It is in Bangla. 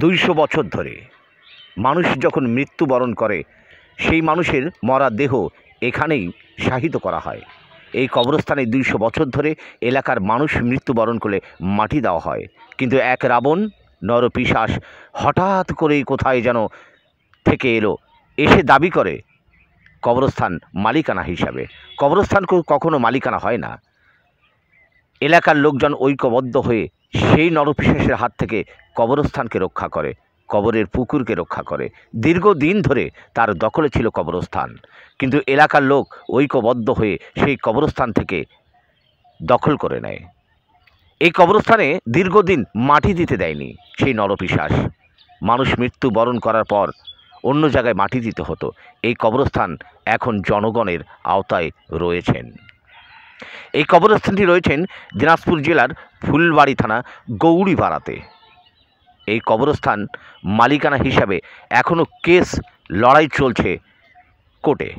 200 বছর ধরে মানুষ যখন মৃত্যুবরণ করে সেই মানুষের মরা দেহ এখানেই শায়িত করা হয়। এই কবরস্থানে 200 বছর ধরে এলাকার মানুষ মৃত্যুবরণ করলে মাটি দেওয়া হয়, কিন্তু এক রাবণ নরপিশাচ হঠাৎ করেই কোথায় যেন থেকে এসে দাবি করে কবরস্থান মালিকানা হিসাবে। কবরস্থান কখনো মালিকানা হয় না। এলাকার লোকজন ঐক্যবদ্ধ হয়ে সেই নরপিশাচের হাত থেকে কবরস্থানকে রক্ষা করে, কবরের পুকুরকে রক্ষা করে। দীর্ঘদিন ধরে তার দখলে ছিল কবরস্থান, কিন্তু এলাকার লোক ঐক্যবদ্ধ হয়ে সেই কবরস্থান থেকে দখল করে নেয়। এই কবরস্থানে দীর্ঘদিন মাটি দিতে দেয়নি সেই নরপিশাচ। মানুষ মৃত্যুবরণ করার পর অন্য জায়গায় মাটি দিতে হতো। এই কবরস্থান এখন জনগণের আওতায় রয়েছেন। এই কবরস্থানটি রয়েছেন দিনাজপুর জেলার ফুলবাড়ি থানা গৌরীপাড়াতে। এই কবরস্থান মালিকানা হিসাবে এখনও কেস লড়াই চলছে কোর্টে।